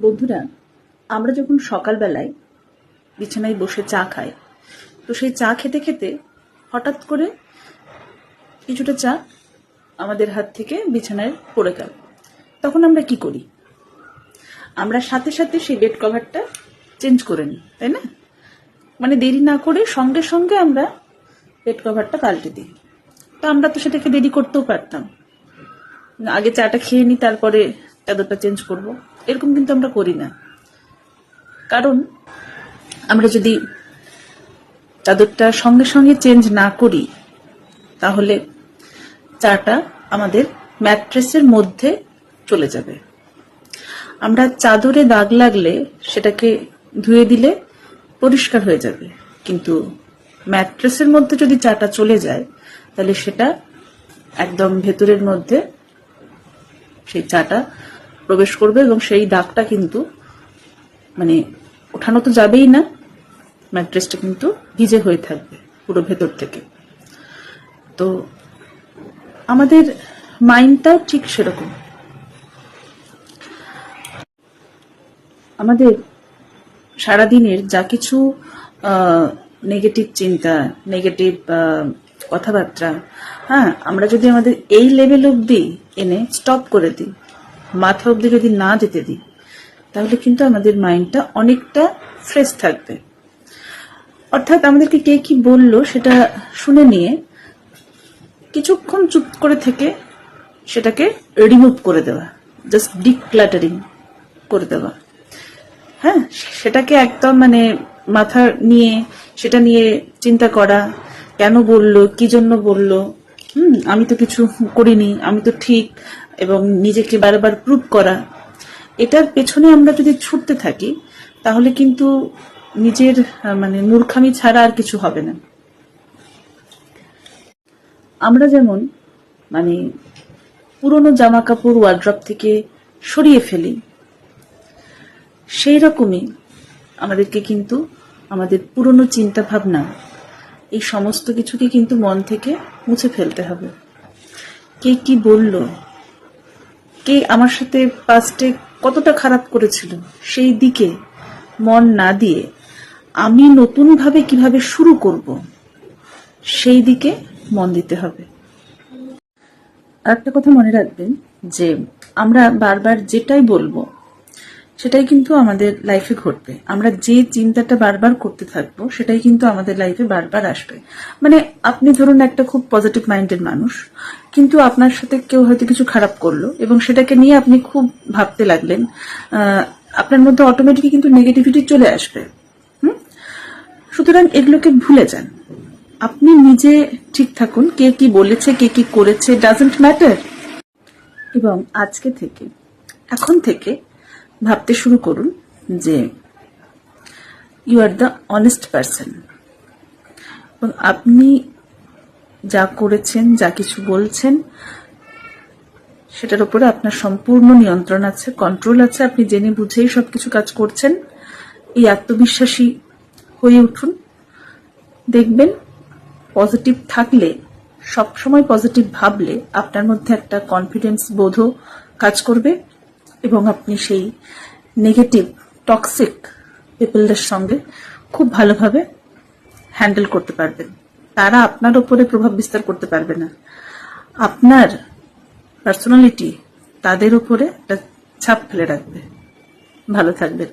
বন্ধুরা, আমরা যখন সকালবেলায় বিছানায় বসে চা খাই, তো সেই চা খেতে খেতে হঠাৎ করে কিছুটা চা আমাদের হাত থেকে বিছানায় পড়ে গেল। তখন আমরা কি করি? আমরা সাথে সাথে সেই বেড কভারটা চেঞ্জ করে নিই, তাই না? মানে দেরি না করে সঙ্গে সঙ্গে আমরা বেড কভারটা পাল্টে দিই। তো আমরা তো সেটাকে দেরি করতেও পারতাম, আগে চাটা খেয়ে নিই তারপরে চাদরটা চেঞ্জ করব, এরকম কিন্তু আমরা করি না। কারণ আমরা যদি চাদরটা সঙ্গে সঙ্গে চেঞ্জ না করি তাহলে চাটা আমাদের ম্যাট্রেসের মধ্যে চলে যাবে। আমরা চাদরে দাগ লাগলে সেটাকে ধুয়ে দিলে পরিষ্কার হয়ে যাবে, কিন্তু ম্যাট্রেসের মধ্যে যদি চাটা চলে যায় তাহলে সেটা একদম ভেতরের মধ্যে সেই চাটা প্রবেশ করবে এবং সেই দাগটা কিন্তু মানে ওঠানো তো যাবেই না, ম্যাট্রেসটা কিন্তু ভিজে হয়ে থাকবে পুরো ভেতর থেকে। তো আমাদের মাইন্ডটাও ঠিক সেরকম। আমাদের সারাদিনের যা কিছু নেগেটিভ চিন্তা, নেগেটিভ কথাবার্তা, আমরা যদি আমাদের এই লেভেল অবধি এনে স্টপ করে দিই, মাথা অবধি যদি না যেতে দিই, তাহলে কিন্তু আমাদের মাইন্ডটা অনেকটা ফ্রেশ থাকবে। অর্থাৎ আমাদেরকে কে কি বললো সেটা শুনে নিয়ে কিছুক্ষণ চুপ করে থেকে সেটাকে রিমুভ করে দেওয়া, জাস্ট ডিক্লাটারিং করে দেওয়া। সেটাকে একদম মাথা নিয়ে সেটা নিয়ে চিন্তা করা, কেন বললো, কি জন্য বললো, আমি তো কিছু করিনি, আমি তো ঠিক, এবং নিজেকে বারবার প্রুভ করা, এটার পেছনে আমরা যদি ছুটতে থাকি তাহলে কিন্তু নিজের মূর্খামি ছাড়া আর কিছু হবে না। আমরা যেমন পুরনো জামা কাপড় ওয়ার্ড্রপ থেকে সরিয়ে ফেলি, সেই রকমই আমাদেরকে কিন্তু আমাদের পুরনো চিন্তা ভাবনা, এই সমস্ত কিছুকে কিন্তু মন থেকে মুছে ফেলতে হবে। কে কি বলল, কে আমার সাথে পাস্টে কতটা খারাপ করেছিল, সেই দিকে মন না দিয়ে আমি নতুনভাবে কিভাবে শুরু করব সেই দিকে মন দিতে হবে। আরেকটা কথা মনে রাখবেন যে আমরা বারবার যেটাই বলবো সেটাই কিন্তু আমাদের লাইফে ঘটবে। আমরা যে চিন্তাটা বারবার করতে থাকবো সেটাই কিন্তু আমাদের লাইফে বারবার আসবে। আপনি ধরুন একটা খুব পজিটিভ মাইন্ডের মানুষ, কিন্তু আপনার সাথে কেউ হয়তো কিছু খারাপ করলো এবং সেটাকে নিয়ে আপনি খুব ভাবতে লাগলেন, আপনার মধ্যে অটোমেটিকলি কিন্তু নেগেটিভিটি চলে আসবে। সুতরাং এগুলোকে ভুলে যান, আপনি নিজে ঠিক থাকুন। কে কি বলেছে, কে কি করেছে, ডাজন্ট ম্যাটার। এবং আজকে থেকে, এখন থেকে ভাবতে শুরু করুন যে you are the honest person, এবং আপনি যা করেছেন, যা কিছু বলছেন, সেটার উপরে আপনার সম্পূর্ণ নিয়ন্ত্রণ আছে, কন্ট্রোল আছে। আপনি জেনে বুঝেই সবকিছু কাজ করছেন। এই আত্মবিশ্বাসী হয়ে উঠুন। দেখবেন পজিটিভ থাকলে, সবসময় পজিটিভ ভাবলে আপনার মধ্যে একটা কনফিডেন্স বোধও কাজ করবে এবং আপনি সেই নেগেটিভ টক্সিক পিপলদের সঙ্গে খুব ভালোভাবে হ্যান্ডেল করতে পারবেন। তারা আপনার উপরে প্রভাব বিস্তার করতে পারবে না, আপনার পার্সোনালিটি তাদের উপরে একটা ছাপ ফেলে রাখবে। ভালো থাকবেন।